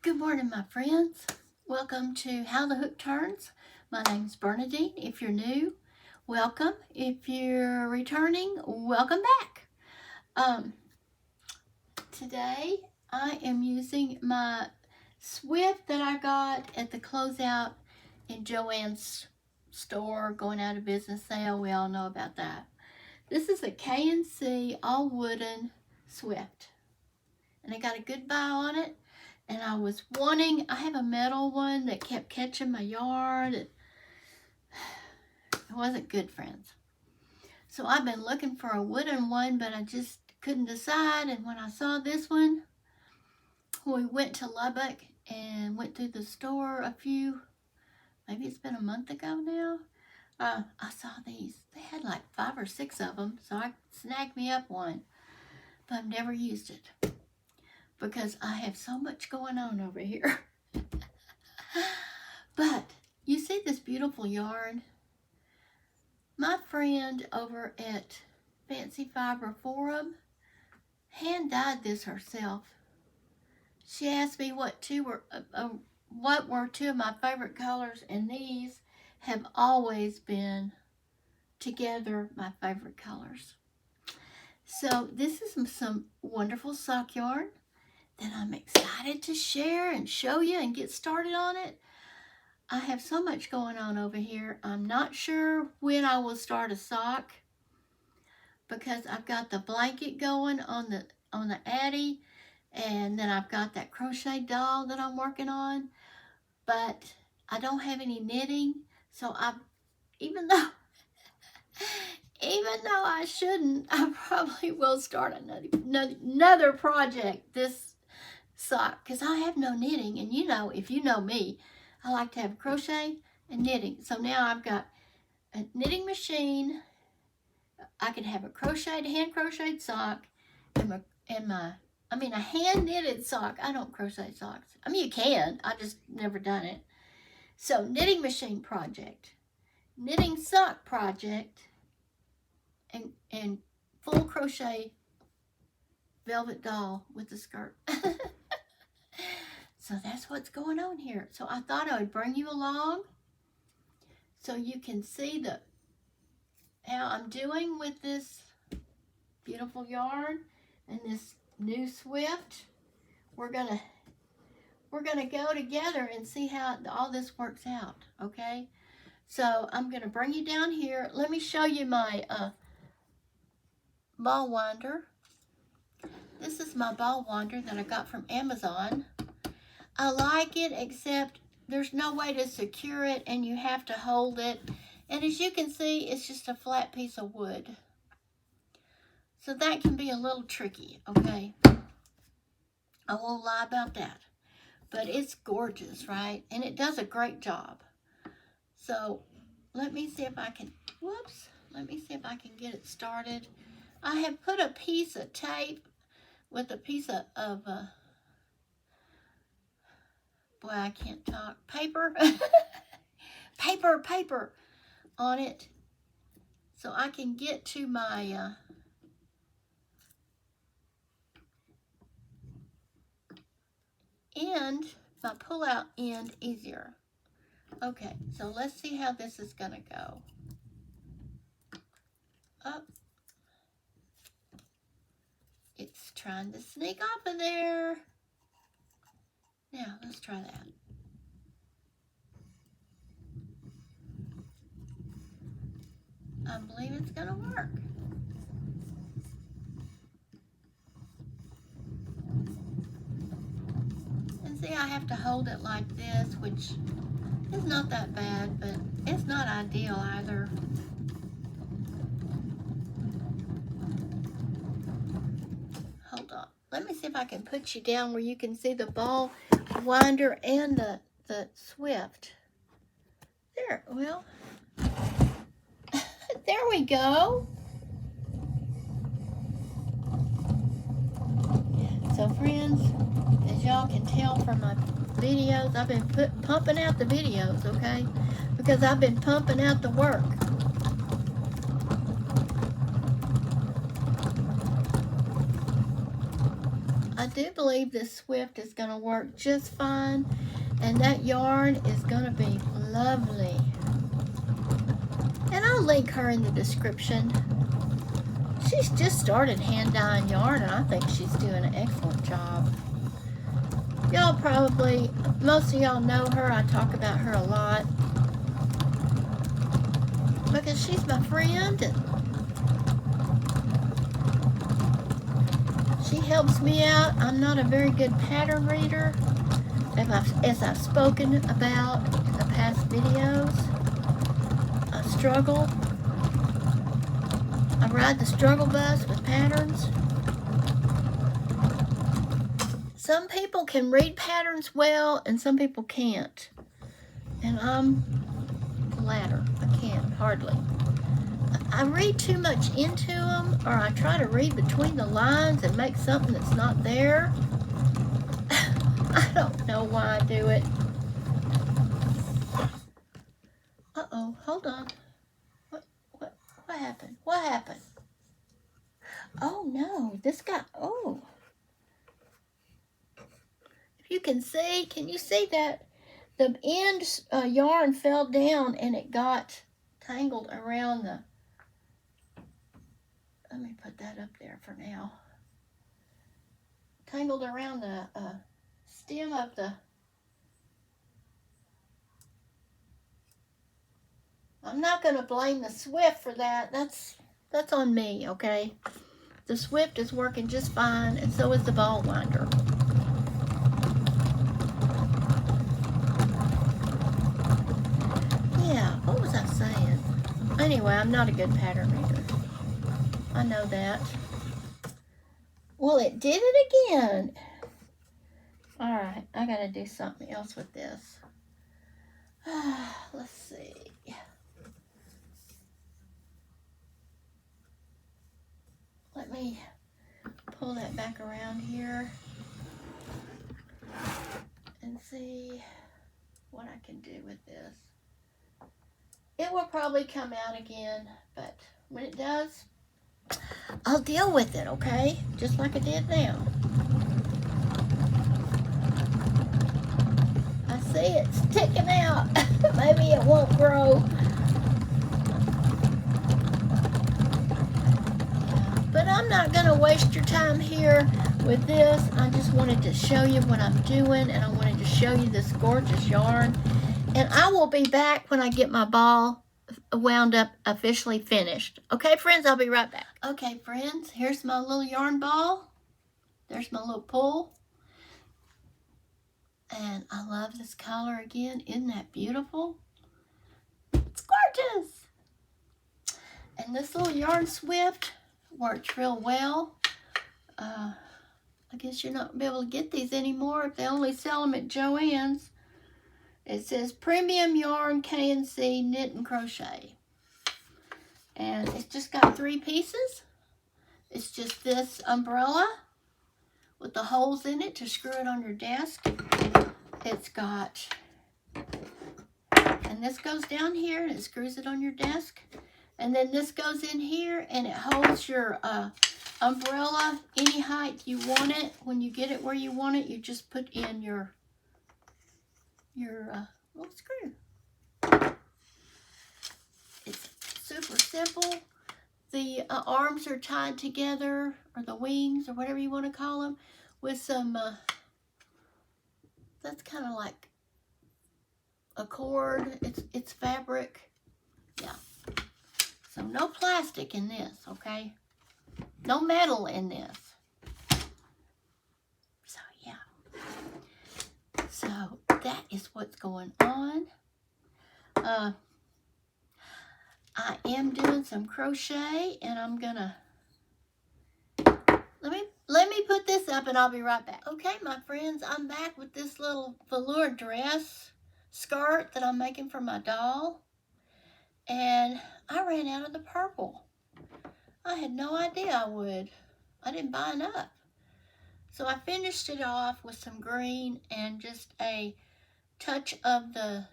Good morning, my friends. Welcome to How the Hook Turns. My name's Bernadine. If you're new, welcome. If you're returning, welcome back. Today I am using my Swift that I got at the closeout in Joann's store, going out of business sale. We all know about that. This is a K&C all wooden Swift, and I got a good buy on it. And I was wanting, I have a metal one that kept catching my yard. It wasn't good, friends. So I've been looking for a wooden one, but I just couldn't decide. And when I saw this one, we went to Lubbock and went through the store maybe it's been a month ago now. I saw these. They had like 5 or 6 of them, so I snagged me up one, but I've never used it, because I have so much going on over here. But you see this beautiful yarn? My friend over at Fancy Fiber Forum hand dyed this herself. She asked me what were 2 of my favorite colors, and these have always been together my favorite colors. So this is some wonderful sock yarn that I'm excited to share and show you and get started on it. I have so much going on over here. I'm not sure when I will start a sock, because I've got the blanket going on the Addy, and then I've got that crochet doll that I'm working on, but I don't have any knitting. So even though I shouldn't, I probably will start another project this sock, because I have no knitting. And if you know me, I like to have crochet and knitting. So now I've got a knitting machine. I can have a hand crocheted sock, and a hand knitted sock. I don't crochet socks. I mean, you can, I just never done it. So knitting machine project, knitting sock project, and full crochet velvet doll with the skirt. So that's what's going on here. So I thought I would bring you along so you can see how I'm doing with this beautiful yarn and this new Swift. We're gonna go together and see how all this works out, okay? So I'm gonna bring you down here. Let me show you my ball winder. This is my ball winder that I got from Amazon. I like it, except there's no way to secure it, and you have to hold it. And as you can see, it's just a flat piece of wood. So that can be a little tricky, okay? I won't lie about that. But it's gorgeous, right? And it does a great job. So let me see if I can, get it started. I have put a piece of tape with a piece of boy, I can't talk, paper, paper on it, so I can get to my end, my pull-out end easier. Okay, so let's see how this is gonna go. Up. It's trying to sneak off of there. Now, let's try that. I believe it's gonna work. And see, I have to hold it like this, which is not that bad, but it's not ideal either. Hold on. Let me see if I can put you down where you can see the ball winder and the Swift. There, well, there we go. So friends, as y'all can tell from my videos, I've been pumping out the videos, okay? Because I've been pumping out the work. I do believe this Swift is going to work just fine, and that yarn is going to be lovely. And I'll link her in the description. She's just started hand dyeing yarn, and I think she's doing an excellent job. Y'all probably, most of y'all know her. I talk about her a lot because she's my friend, and she helps me out. I'm not a very good pattern reader, as I've spoken about in the past videos. I struggle. I ride the struggle bus with patterns. Some people can read patterns well, and some people can't. And I'm the latter. I can't, hardly. I read too much into them, or I try to read between the lines and make something that's not there. I don't know why I do it. Uh-oh, hold on. What happened? What happened? Oh no, this guy, oh. If you can see, can you see that? The end yarn fell down and it got tangled around the, let me put that up there for now. Tangled around the stem of the, I'm not going to blame the Swift for that. That's on me, okay? The Swift is working just fine, and so is the ball winder. Yeah, what was I saying? Anyway, I'm not a good pattern reader. I know that. Well, it did it again. All right, I got to do something else with this. Let's see. Let me pull that back around here and see what I can do with this. It will probably come out again, but when it does, I'll deal with it, okay? Just like I did now. I see it's sticking out. Maybe it won't grow. But I'm not going to waste your time here with this. I just wanted to show you what I'm doing, and I wanted to show you this gorgeous yarn. And I will be back when I get my ball wound up, officially finished. Okay, friends, I'll be right back. Okay, friends, here's my little yarn ball. There's my little pull. And I love this color again. Isn't that beautiful? It's gorgeous. And this little yarn Swift works real well. I guess you're not going to be able to get these anymore if they only sell them at Joann's. It says Premium Yarn K&C Knit and Crochet. And it's just got 3 pieces. It's just this umbrella with the holes in it to screw it on your desk. It's got, and this goes down here and it screws it on your desk. And then this goes in here and it holds your umbrella any height you want it. When you get it where you want it, you just put in your little screw. It's super simple. The arms are tied together, or the wings, or whatever you want to call them, with some, that's kind of like a cord. It's fabric. Yeah. So no plastic in this, okay? No metal in this. So, yeah. So, that is what's going on. I am doing some crochet, and I'm gonna, let me put this up and I'll be right back. Okay, my friends, I'm back with this little velour dress skirt that I'm making for my doll. And I ran out of the purple. I had no idea I would. I didn't buy enough. So I finished it off with some green and just a touch of the,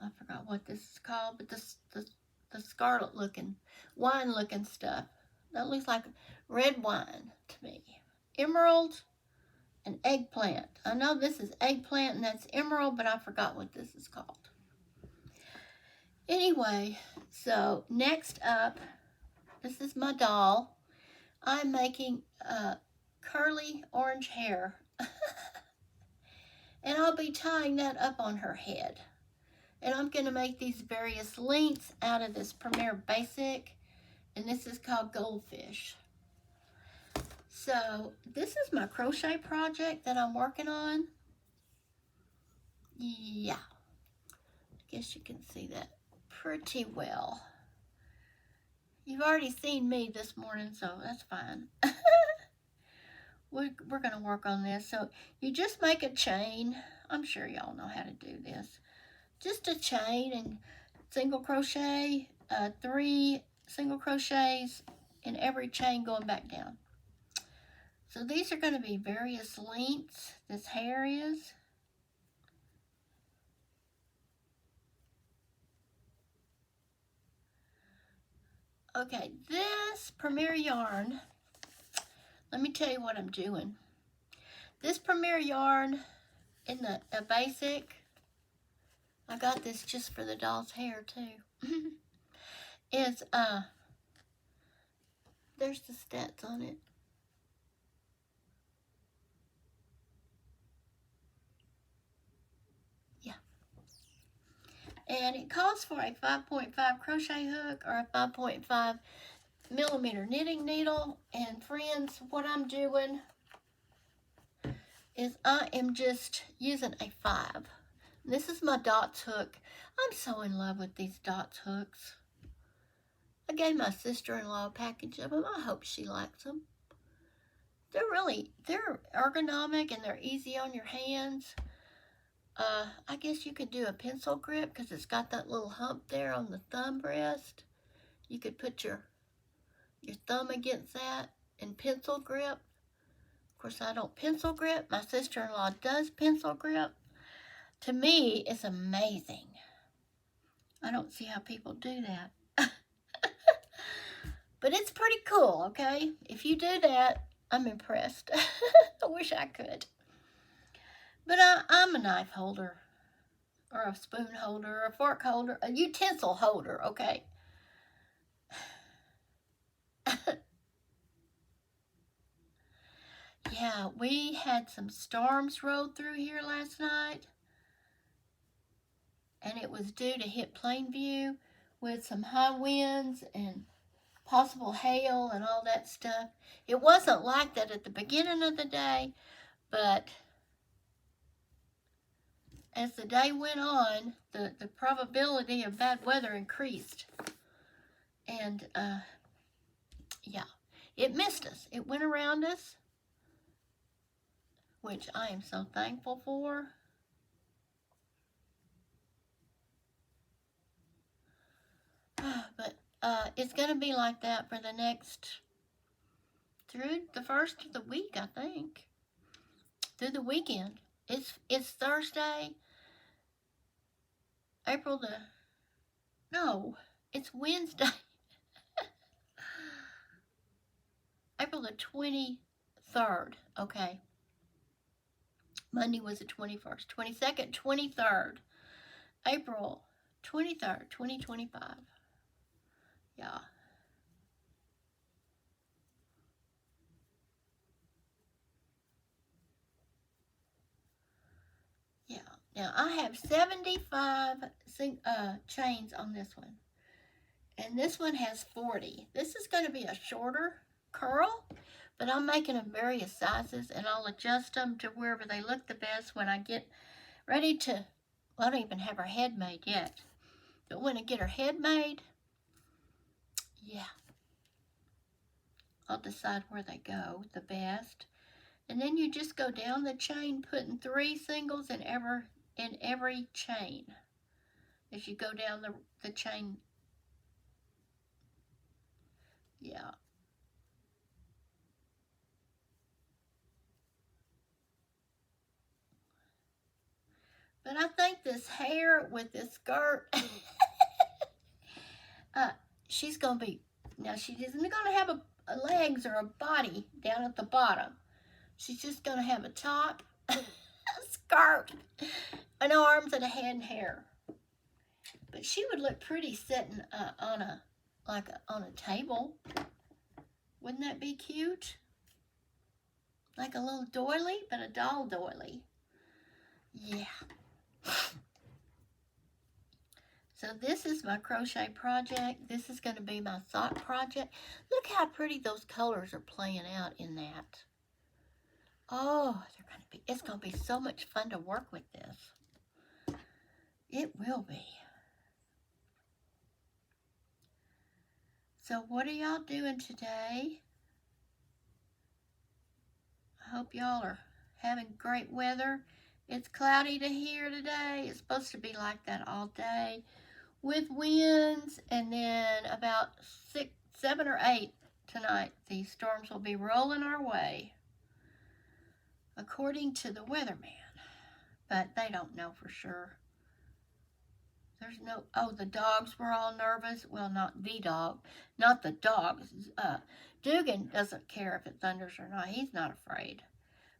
I forgot what this is called, but the scarlet looking, wine looking stuff. That looks like red wine to me. emerald and eggplant. I know this is eggplant and that's emerald, but I forgot what this is called. Anyway, so next up, this is my doll. I'm making curly orange hair. And I'll be tying that up on her head. And I'm going to make these various lengths out of this Premier Basic. And this is called Goldfish. So this is my crochet project that I'm working on. Yeah. I guess you can see that pretty well. You've already seen me this morning, so that's fine. We're going to work on this. So you just make a chain. I'm sure y'all know how to do this. Just a chain and single crochet, 3 single crochets in every chain going back down. So these are going to be various lengths. This hair is. Okay, this Premier yarn, let me tell you what I'm doing. This Premier yarn in the basic, I got this just for the doll's hair too. Is there's the stats on it. Yeah. And it calls for a 5.5 crochet hook or a 5.5 millimeter knitting needle. And friends, what I'm doing is I am just using a 5. This is my dots hook. I'm so in love with these dots hooks. I gave my sister-in-law a package of them. I hope she likes them. They're ergonomic and they're easy on your hands. I guess you could do a pencil grip because it's got that little hump there on the thumb rest. You could put your thumb against that and pencil grip. Of course, I don't pencil grip. My sister-in-law does pencil grip. To me, it's amazing. I don't see how people do that. But it's pretty cool, okay? If you do that, I'm impressed. I wish I could. But I'm a knife holder, or a spoon holder, or a fork holder, a utensil holder, okay? Yeah, we had some storms roll through here last night. And it was due to hit Plainview with some high winds and possible hail and all that stuff. It wasn't like that at the beginning of the day, but as the day went on, the probability of bad weather increased. And, yeah, it missed us. It went around us, which I am so thankful for. But it's going to be like that for the next, through the first of the week, I think. Through the weekend. It's Thursday, it's Wednesday. April the 23rd, okay. Monday was the 21st, 22nd, 23rd. April 23rd, 2025. Yeah. Yeah. Now, I have 75 chains on this one. And this one has 40. This is going to be a shorter curl, but I'm making them various sizes, and I'll adjust them to wherever they look the best when I get ready to, well, I don't even have her head made yet. But when I get her head made, yeah, I'll decide where they go the best. And then you just go down the chain, putting 3 singles in every chain. As you go down the chain, yeah. But I think this hair with this skirt, she's going to be, now she isn't going to have a legs or a body down at the bottom. She's just going to have a top, a skirt, an arms, and a head and hair. But she would look pretty sitting on a table. Wouldn't that be cute? Like a little doily, but a doll doily. Yeah. So this is my crochet project. This is going to be my sock project. Look how pretty those colors are playing out in that. Oh, it's going to be so much fun to work with this. It will be. So what are y'all doing today? I hope y'all are having great weather. It's cloudy to here today. It's supposed to be like that all day with winds, and then about 6, 7, or 8 tonight, these storms will be rolling our way, according to the weatherman. But they don't know for sure. There's no, oh, the dogs were all nervous. Well, not the dog, not the dogs. Dugan doesn't care if it thunders or not. He's not afraid.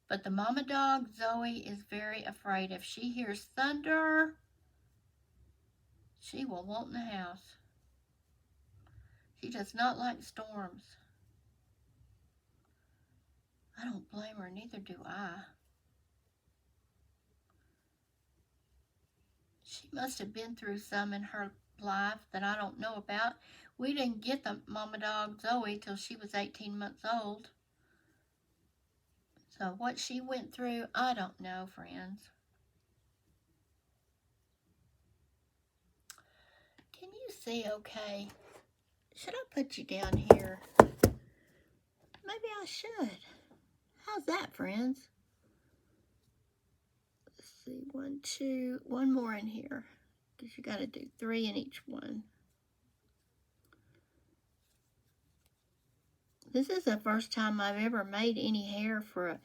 But the mama dog, Zoe, is very afraid. If she hears thunder, she will want in the house. She does not like storms. I don't blame her, neither do I. She must have been through some in her life that I don't know about. We didn't get the mama dog, Zoe, till she was 18 months old. So what she went through, I don't know, friends. Can you see okay? Should I put you down here? Maybe I should. How's that, friends? Let's see, 1, 2, one more in here. Because you got to do 3 in each one. This is the first time I've ever made any hair for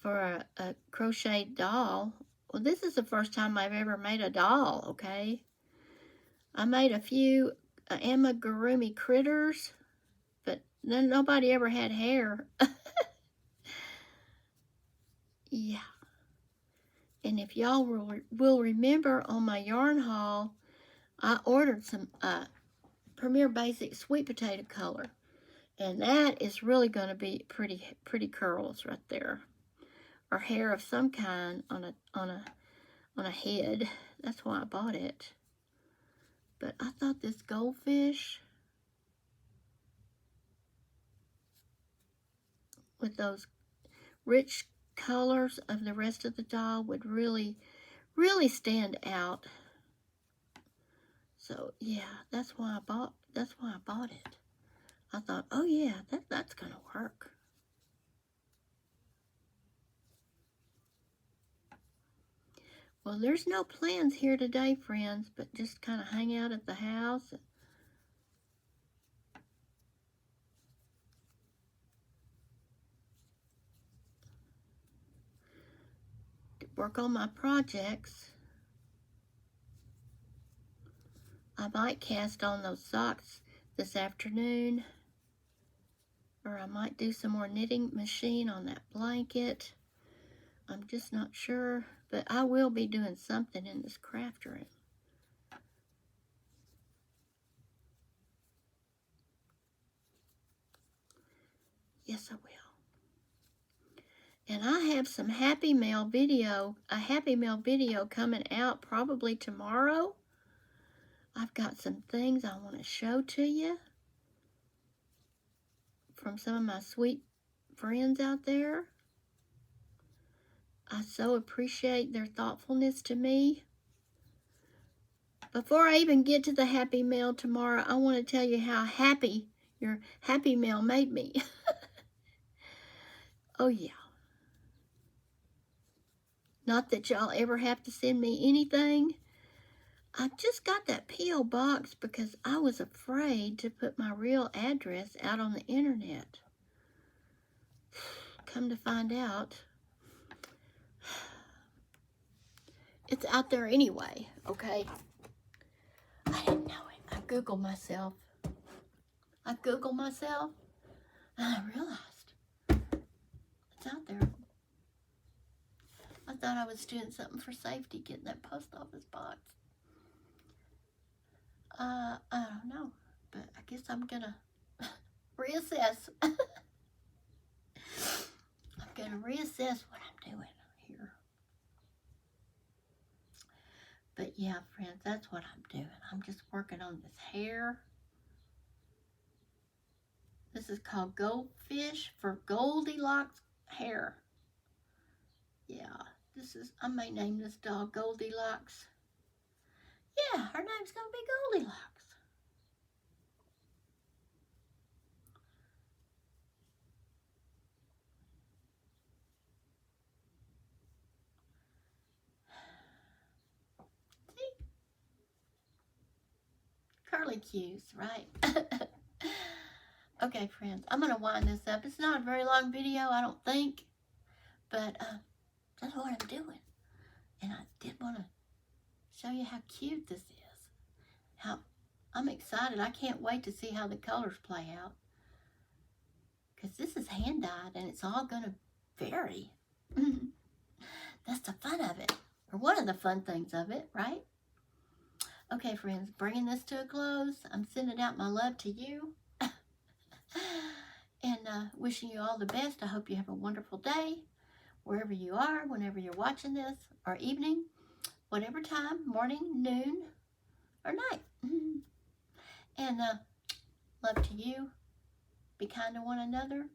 a crocheted doll. Well, this is the first time I've ever made a doll, okay? I made a few amigurumi critters, but then nobody ever had hair. Yeah. And if y'all will remember on my yarn haul, I ordered some Premier Basic sweet potato color. And that is really going to be pretty curls right there. Or hair of some kind on a head. That's why I bought it. But I thought this goldfish with those rich colors of the rest of the doll would really stand out. So yeah, that's why I bought it. I thought, oh yeah, that's gonna work. Well, there's no plans here today, friends, but just kind of hang out at the house. Work on my projects. I might cast on those socks this afternoon, or I might do some more knitting machine on that blanket. I'm just not sure, but I will be doing something in this craft room. Yes, I will. And I have some Happy Mail video, a Happy Mail video coming out probably tomorrow. I've got some things I want to show to you from some of my sweet friends out there. I so appreciate their thoughtfulness to me. Before I even get to the Happy Mail tomorrow, I want to tell you how happy your Happy Mail made me. Oh yeah. Not that y'all ever have to send me anything. I just got that P.O. box because I was afraid to put my real address out on the internet. Come to find out, it's out there anyway, okay? I didn't know it. I Googled myself. And I realized it's out there. thought I was doing something for safety, getting that post office box. I don't know, but I guess I'm gonna reassess. I'm gonna reassess what I'm doing here. But yeah, friends, that's what I'm doing. I'm just working on this hair. This is called Goldfish for Goldilocks hair. Yeah, I may name this dog Goldilocks. Yeah, her name's gonna be Goldilocks. See? Curly cues, right? Okay, friends, I'm gonna wind this up. It's not a very long video, I don't think, but that's what I'm doing. And I did want to show you how cute this is. How I'm excited. I can't wait to see how the colors play out. Because this is hand dyed and it's all going to vary. That's the fun of it. Or one of the fun things of it, right? Okay, friends, bringing this to a close. I'm sending out my love to you. And wishing you all the best. I hope you have a wonderful day. Wherever you are, whenever you're watching this, or evening, whatever time, morning, noon, or night. And love to you. Be kind to one another.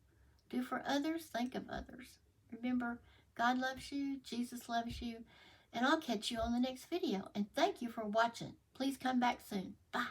Do for others. Think of others. Remember, God loves you. Jesus loves you. And I'll catch you on the next video. And thank you for watching. Please come back soon. Bye.